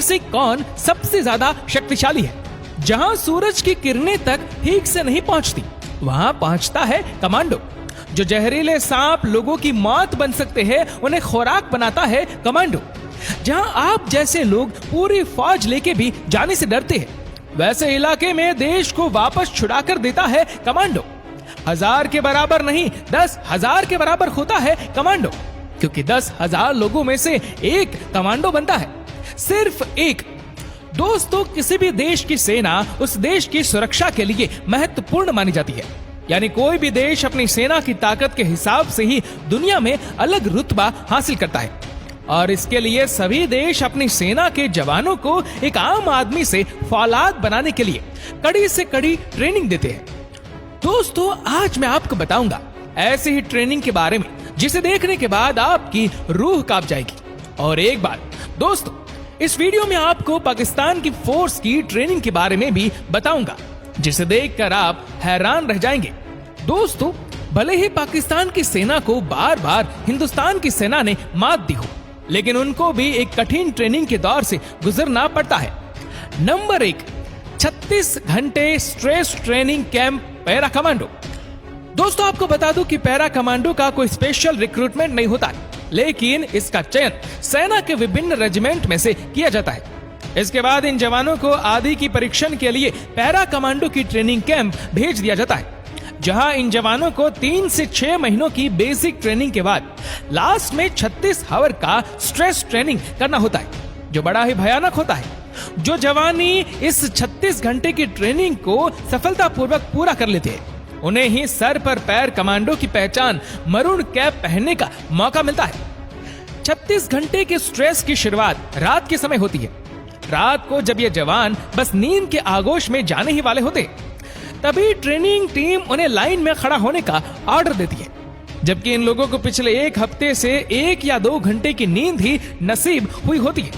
से कौन सबसे ज्यादा शक्तिशाली है? जहां सूरज की किरणें तक ठीक से नहीं पहुंचती, वहां पहुंचता है कमांडो। जो जहरीले सांप लोगों की मौत बन सकते हैं, उन्हें खुराक बनाता है कमांडो। जहां आप जैसे लोग पूरी फौज लेके भी जाने से डरते हैं, वैसे इलाके में देश को वापस छुड़ा कर देता है कमांडो। 1000 के बराबर नहीं, 10,000 के बराबर होता है कमांडो, क्योंकि 10,000 लोगों में से एक कमांडो बनता है, सिर्फ एक। दोस्तों, किसी भी देश की सेना उस देश की सुरक्षा के लिए महत्वपूर्ण मानी जाती है। यानी कोई भी देश अपनी सेना की ताकत के हिसाब से ही दुनिया में अलग रुतबा हासिल करता है, और इसके लिए सभी देश अपनी सेना के जवानों को एक आम आदमी से फौलाद बनाने के लिए कड़ी से कड़ी ट्रेनिंग देते हैं। दोस्तों, आज मैं आपको बताऊंगा ऐसे ही ट्रेनिंग के बारे में जिसे देखने के बाद आपकी रूह कांप जाएगी। और एक बात दोस्तों, इस वीडियो में आपको पाकिस्तान की फोर्स की ट्रेनिंग के बारे में भी बताऊंगा, जिसे देखकर आप हैरान रह जाएंगे। दोस्तों, भले ही पाकिस्तान की सेना को बार बार हिंदुस्तान की सेना ने मात दी हो, लेकिन उनको भी एक कठिन ट्रेनिंग के दौर से गुजरना पड़ता है। नंबर 1, 36 घंटे stress training camp para commando. दोस्तों, आपको बता दूं कि पैरा कमांडो का कोई स्पेशल रिक्रूटमेंट नहीं होता, लेकिन इसका चयन सेना के विभिन्न रेजिमेंट में से किया जाता है। इसके बाद इन जवानों को आदि की परीक्षण के लिए पैरा कमांडो की ट्रेनिंग कैंप भेज दिया जाता है, जहां इन जवानों को 3 से 6 महीनों की बेसिक ट्रेनिंग के बाद लास्ट में 36 आवर का स्ट्रेस ट्रेनिंग करना होता है, जो बड़ा ही भयानक होता है। जो जवानी इस 36 घंटे की ट्रेनिंग को सफलतापूर्वक पूरा कर लेते हैं, उन्हें ही सर पर पैर कमांडो की पहचान मरून कैप पहनने का मौका मिलता है। 36 घंटे के स्ट्रेस की शुरुआत रात के समय होती है। रात को जब ये जवान बस नींद के आगोश में जाने ही वाले होते, तभी ट्रेनिंग टीम उन्हें लाइन में खड़ा होने का ऑर्डर देती है, जबकि इन लोगों को पिछले 1 हफ्ते से 1 या 2 घंटे की नींद ही नसीब हुई होती है।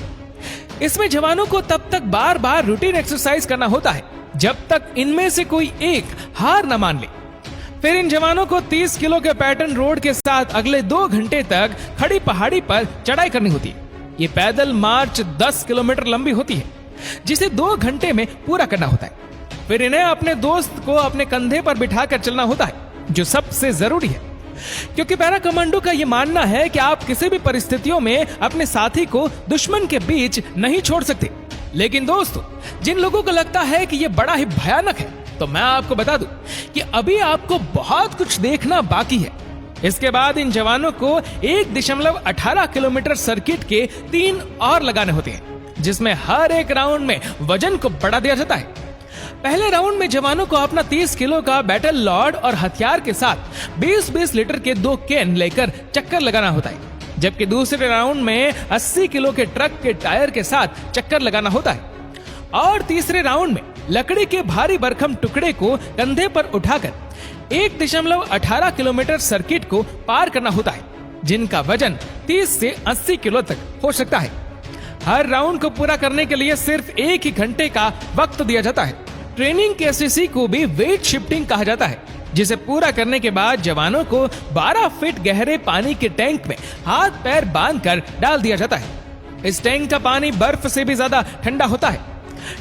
इसमें जवानों को तब तक बार बार रूटीन एक्सरसाइज करना होता है जब तक इनमें से कोई एक हार न मान ले। फिर इन जवानों को 30 किलो के पैटर्न रोड के साथ अगले 2 घंटे तक खड़ी पहाड़ी पर चढ़ाई करनी होती है। ये पैदल मार्च 10 किलोमीटर लंबी होती है, जिसे 2 घंटे में पूरा करना होता है। फिर इन्हें अपने दोस्त को अपने कंधे पर बिठाकर चलना होता है, जो सबसे जरूरी है, क्योंकि पैरा कमांडो का यह मानना है कि आप किसी भी परिस्थितियों में अपने साथी को दुश्मन के बीच नहीं छोड़ सकते। लेकिन दोस्तों, जिन लोगों को लगता है कि यह बड़ा ही भयानक है, तो मैं आपको बता दूं कि अभी आपको बहुत कुछ देखना बाकी है। इसके बाद इन जवानों को 1.18 किलोमीटर सर्किट के 3 और लगाने होते हैं, जिसमें हर एक राउंड में वजन को बढ़ा दिया जाता है। पहले राउंड में जवानों को अपना 30 किलो का बैटल लॉर्ड और हथियार के साथ 20-20 लीटर के 2 कैन लेकर चक्कर लगाना होता है, जबकि दूसरे राउंड में 80 किलो के ट्रक के टायर के साथ चक्कर लगाना होता है, और तीसरे राउंड में लकड़ी के भारी भरकम टुकड़े को कंधे पर उठाकर 1.18 किलोमीटर सर्किट को पार करना होता है, जिनका वजन 30 से 80 किलो तक हो सकता है। हर राउंड को पूरा करने के लिए सिर्फ 1 ही घंटे का वक्त दिया जाता है। ट्रेनिंग के एसएससी को भी वेट शिफ्टिंग कहा जाता है, जिसे पूरा करने के बाद जवानों को 12 फीट गहरे पानी के टैंक में हाथ पैर बांधकर डाल दिया जाता है। इस टैंक का पानी बर्फ से भी ज्यादा ठंडा होता है।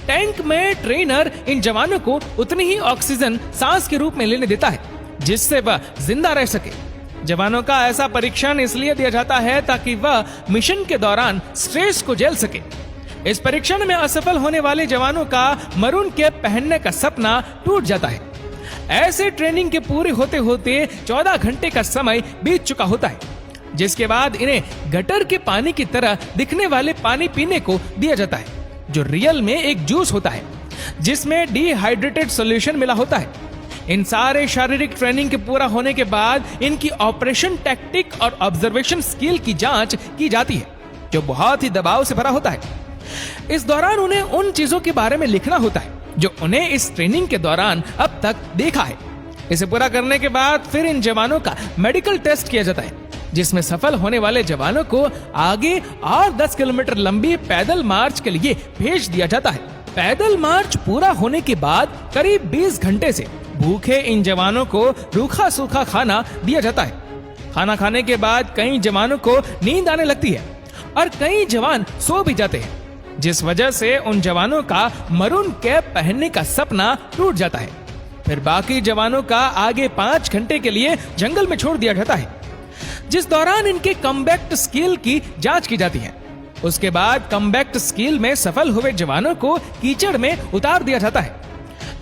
टैंक में ट्रेनर इन जवानों को उतनी ही ऑक्सीजन सांस के रूप में लेने देता है, जिससे वह जिंदा रह सके। जवानों का ऐसा परीक्षण इसलिए दिया जाता है ताकि वह मिशन के दौरान स्ट्रेस को झेल सके। इस परीक्षण में असफल होने वाले जवानों का मरून कैप पहनने का सपना टूट जाता है। ऐसे ट्रेनिंग के पूरे होते होते 14 घंटे का समय बीत चुका होता है, जिसके बाद इन्हें गटर के पानी की तरह दिखने वाले पानी पीने को दिया जाता है, जो रियल में एक जूस होता है, जिसमें डिहाइड्रेटेड सॉल्यूशन मिला होता है। इन सारे शारीरिक ट्रेनिंग के पूरा होने के बाद इनकी ऑपरेशन टैक्टिक और ऑब्जर्वेशन स्किल की जांच की जाती है, जो बहुत ही दबाव से भरा होता है। इस दौरान उन्हें उन चीजों के बारे में लिखना होता है जो उन्हें इस ट्रेनिंग के दौरान अब तक देखा है। इसे पूरा करने के बाद फिर इन जवानों का मेडिकल टेस्ट किया जाता है, जिसमें सफल होने वाले जवानों को आगे और 10 किलोमीटर लंबी पैदल मार्च के लिए भेज दिया जाता है। पैदल मार्च पूरा होने के बाद करीब 20 घंटे से भूखे इन जवानों को रूखा सूखा खाना दिया जाता है। खाना खाने के बाद कई जवानों को नींद आने लगती है और कई जवान सो भी जाते हैं। जिस वजह से उन जवानों का मरून कैप पहनने का सपना टूट जाता है। फिर बाकी जवानों का आगे 5 घंटे के लिए जंगल में छोड़ दिया जाता है, जिस दौरान इनके कमबैक स्किल की जांच की जाती है। उसके बाद कमबैक स्किल में सफल हुए जवानों को कीचड़ में उतार दिया जाता है।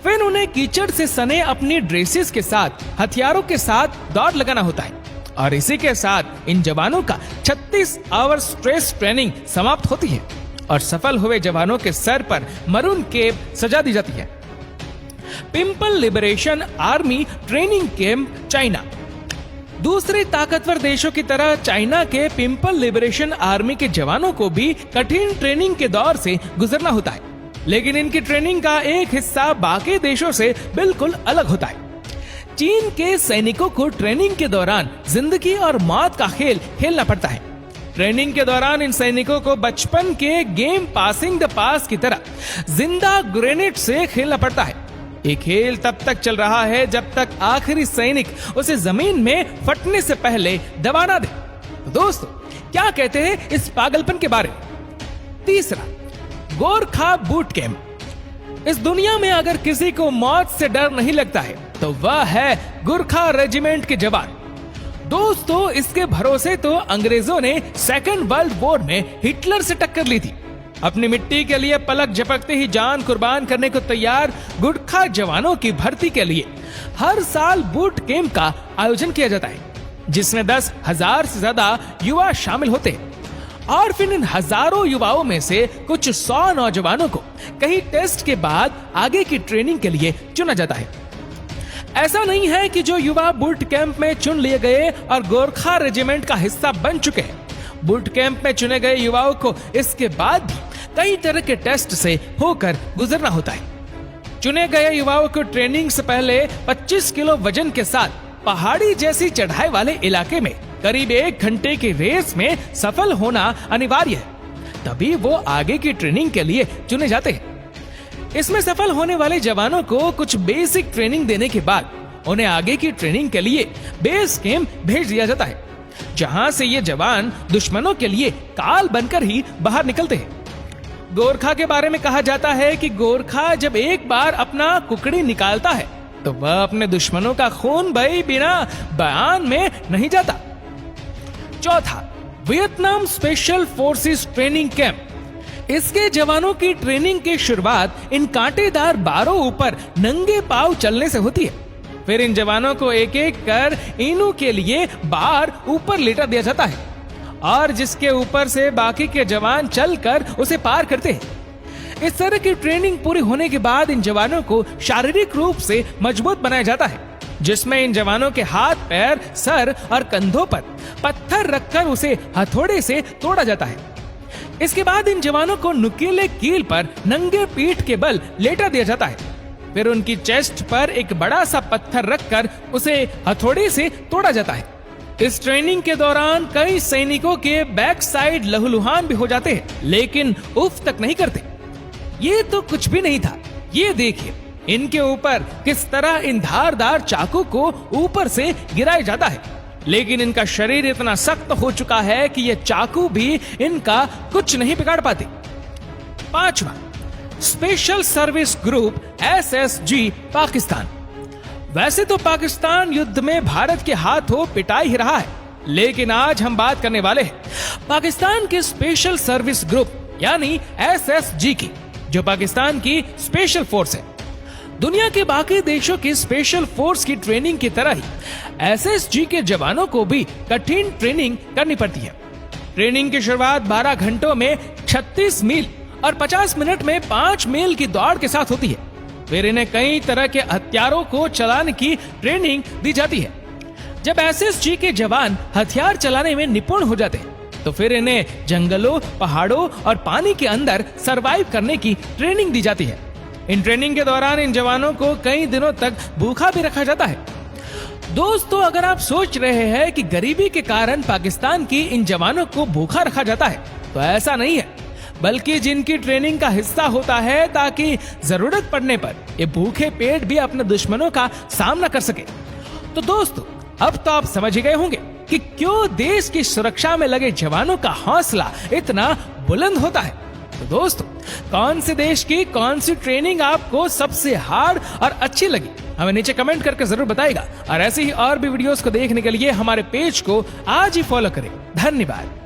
फिर उन्हें कीचड़ से सने अपनी ड्रेसेस के साथ हथियारों के साथ दौड़ लगाना होता है और इसी के साथ इन जवानों का 36 आवर स्ट्रेस ट्रेनिंग समाप्त होती है और सफल हुए जवानों के सर पर मरून केप सजा दी जाती है। Pimple liberation army training camp, China. दूसरे ताकतवर देशों की तरह चाइना के पिंपल लिबरेशन आर्मी के जवानों को भी कठिन ट्रेनिंग के दौर से गुजरना होता है, लेकिन इनकी ट्रेनिंग का एक हिस्सा बाकी देशों से बिल्कुल अलग होता है। चीन के सैनिकों को ट्रेनिंग के दौरान जिंदगी और मौत का खेल खेलना पड़ता है। ट्रेनिंग के दौरान इन सैनिकों को बचपन के गेम पासिंग द पास की तरह जिंदा ग्रेनेड से खेलना पड़ता है। ये खेल तब तक चल रहा है जब तक आखिरी सैनिक उसे जमीन में फटने से पहले दबा ना दे। दोस्तों, क्या कहते हैं इस पागलपन के बारे में? तीसरा, गोरखा बूट कैंप। इस दुनिया में अगर किसी को मौत से डर नहीं लगता है तो वह है गोरखा रेजिमेंट के जवान। दोस्तों, इसके भरोसे तो अंग्रेजों ने सेकेंड वर्ल्ड वॉर में हिटलर से टक्कर ली थी। अपनी मिट्टी के लिए पलक झपकते ही जान कुर्बान करने को तैयार गोरखा जवानों की भर्ती के लिए हर साल बूट कैंप का आयोजन किया जाता है, जिसमें 10,000 से ज्यादा युवा शामिल होते हैं और फिर इन हजारों युवाओं में से कुछ 100 नौजवानों को कई टेस्ट के बाद आगे की ट्रेनिंग के लिए चुना जाता है। ऐसा नहीं है कि जो युवा बूट कैंप में चुन लिए गए और गोरखा रेजिमेंट का हिस्सा बन चुके हैं। बूट कैंप में चुने गए युवाओं को इसके बाद भी कई तरह के टेस्ट से होकर गुजरना होता है। चुने गए युवाओं को ट्रेनिंग से पहले 25 किलो वजन के साथ पहाड़ी जैसी चढ़ाई वाले इलाके में करीब 1 घंटे की रेस में सफल होना अनिवार्य है, तभी वो आगे की ट्रेनिंग के लिए चुने जाते हैं। इसमें सफल होने वाले जवानों को कुछ बेसिक ट्रेनिंग देने के बाद उन्हें आगे की ट्रेनिंग के लिए बेस कैंप भेज दिया जाता है, जहां से ये जवान दुश्मनों के लिए काल बनकर ही बाहर निकलते हैं। गोरखा के बारे में कहा जाता है कि गोरखा जब एक बार अपना कुकड़ी निकालता है तो वह अपने दुश्मनों का खून बहे बिना बयान में नहीं जाता। चौथा, Vietnam special forces training camp. इसके जवानों की ट्रेनिंग की शुरुआत इन कांटेदार बारों ऊपर नंगे पांव चलने से होती है। फिर इन जवानों को एक एक कर इनू के लिए बार ऊपर लेटा दिया जाता है और जिसके ऊपर से बाकी के जवान चलकर उसे पार करते हैं। इस तरह की ट्रेनिंग पूरी होने के बाद इन जवानों को शारीरिक रूप से मजबूत बनाया जाता है, जिसमें इन जवानों के हाथ, पैर, सर और कंधों पर पत्थर रखकर उसे हथौड़े से तोड़ा जाता है। इसके बाद इन जवानों को नुकीले कील पर नंगे पीठ के बल लेटा दिया जाता है। फिर उनकी चेस्ट पर एक बड़ा सा पत्थर रखकर उसे हथौड़े से तोड़ा जाता है। इस ट्रेनिंग के दौरान कई सैनिकों के बैक साइड लहूलुहान भी हो जाते हैं, लेकिन उफ तक नहीं करते। ये तो कुछ भी नहीं था, ये देखिए इनके ऊपर किस तरह इन धारदार चाकू को ऊपर से गिराया जाता है, लेकिन इनका शरीर इतना सख्त हो चुका है कि ये चाकू भी इनका कुछ नहीं बिगाड़ पाते। पांचवा, special service group SSG, Pakistan. वैसे तो पाकिस्तान युद्ध में भारत के हाथों पिटा ही रहा है, लेकिन आज हम बात करने वाले हैं पाकिस्तान के स्पेशल सर्विस ग्रुप यानी SSG की, जो पाकिस्तान की स्पेशल फोर्स है। दुनिया के बाकी देशों की स्पेशल फोर्स की ट्रेनिंग की तरह ही SSG के जवानों को भी कठिन ट्रेनिंग करनी पड़ती है। ट्रेनिंग की शुरुआत 12 घंटों में 36 मील और 50 मिनट में 5 मील की दौड़ के साथ होती है। फिर इन्हें कई तरह के हथियारों को चलाने की ट्रेनिंग दी जाती है। जब SSG के जवान हथियार चलाने में निपुण हो जाते हैं तो फिर इन्हें जंगलों, पहाड़ों और पानी के अंदर सरवाइव करने की ट्रेनिंग दी जाती है। इन ट्रेनिंग के दौरान इन जवानों को कई दिनों तक भूखा भी रखा जाता है। दोस्तों, अगर आप सोच रहे हैं कि गरीबी के कारण पाकिस्तान की इन जवानों को भूखा रखा जाता है, तो ऐसा नहीं है, बल्कि जिनकी ट्रेनिंग का हिस्सा होता है ताकि जरूरत पड़ने पर ये भूखे पेट भी अपने दुश्मनों का सामना कर सके। तो दोस्तों, अब तो आप समझ गए होंगे कि क्यों देश की सुरक्षा में लगे जवानों का हौसला इतना बुलंद होता है। तो दोस्तों, कौन से देश की कौन सी ट्रेनिंग आपको सबसे हार्ड और अच्छी लगी, हमें नीचे कमेंट करके जरूर बताइएगा। और ऐसे ही और भी वीडियोस को देखने के लिए हमारे पेज को आज ही फॉलो करें। धन्यवाद।